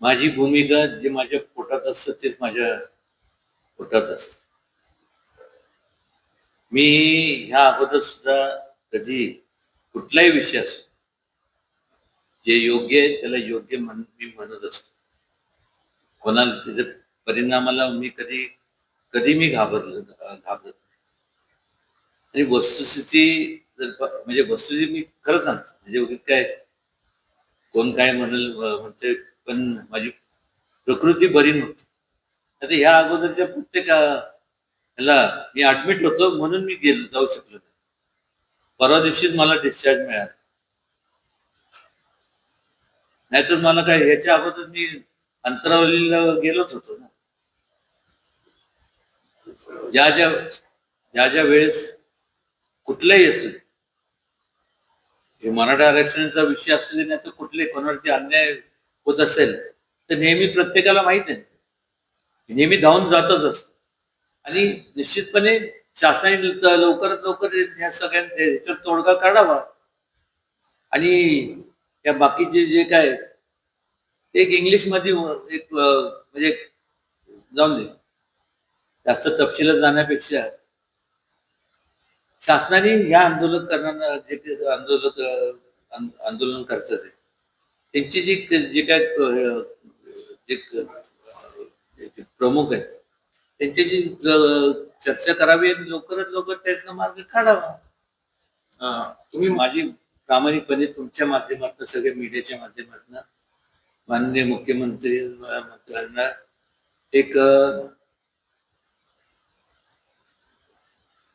माझी भूमिका जे माझ्या पोटात असतं तेच माझ्या पोटात असतं. मी ह्या अगोदर सुद्धा कधी कुठलाही विषय असो, जे योग्य आहे त्याला योग्य मी म्हणत असतो. कोणाला त्याच्या परिणामाला मी कधी कधी मी घाबरत नाही. आणि वस्तुस्थिती म्हणजे वस्तुस्थिती मी खरं सांगतो. म्हणजे उगीच काय कोण काय म्हणते, पण माझी प्रकृती बरी नव्हती. आता ह्या अगोदरच्या प्रत्येक ह्याला मी ऍडमिट होतो म्हणून मी जाऊ शकलो नाही. परवा दिवशीच मला डिस्चार्ज मिळाला. नाहीतर मला काय ह्याच्या अगोदर मी अंतरावलीला गेलोच होतो ना. ज्या ज्या ज्या ज्या वेळेस कुठल्याही असू दे, हे मराठा आरक्षणाचा विषय असू दे, नाही तर कुठले कोणावरती अन्याय होत असेल तर नेहमी प्रत्येकाला माहित आहे, नेहमी धावून जातच असतो. आणि निश्चितपणे शासनाने लवकरात लवकर ह्या सगळ्यांच्या तोडगा काढावा. आणि या बाकीचे जे काय ते एक इंग्लिश मध्ये एक म्हणजे जाऊन दे, जास्त तपशिलात जाण्यापेक्षा शासनाने या आंदोलन करणारा जे आंदोलन करतात त्यांची जी जे काय जे प्रमुख आहेत त्यांच्याशी चर्चा करावी आणि लवकरात लवकर त्यातनं मार्ग काढावा. तुम्ही माझी प्रामाणिकपणे तुमच्या माध्यमातून सगळ्या मीडियाच्या माध्यमातून माननीय मंत्र्यांना एक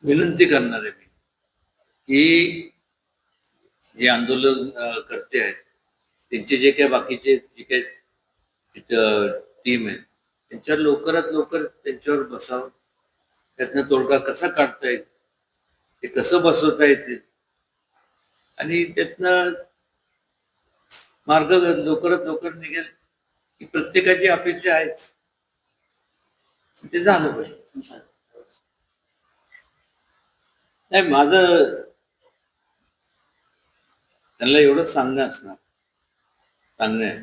विनंती करणार आहे मी की जे आंदोलन करते आहेत त्यांचे जे काही बाकीचे जे काही टीम आहे त्यांच्यावर लवकरात लवकर त्यांच्यावर बसावं, त्यातनं तोडगा कसा काढता येईल, ते कसं बसवता येते आणि त्यातनं मार्ग लवकरात लवकर निघेल ही प्रत्येकाची अपेक्षा आहेच. ते झालं पाहिजे. नाही, माझं त्यांना एवढंच सांगणं आहे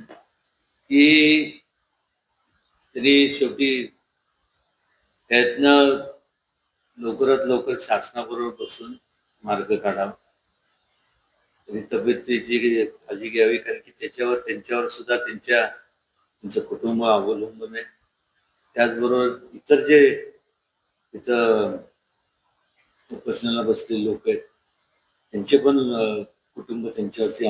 की तरी शेवटी त्यातनं लवकरात लवकर शासनाबरोबर बसून मार्ग काढावा. तरी तब्येतीची काळजी घ्यावी, कारण की त्यांच्यावर सुद्धा त्यांचं कुटुंब अवलंबून आहे. त्याचबरोबर इतर जे तिथं उपोषणाला बसलेले लोक आहेत त्यांचे पण कुटुंब त्यांच्यावरती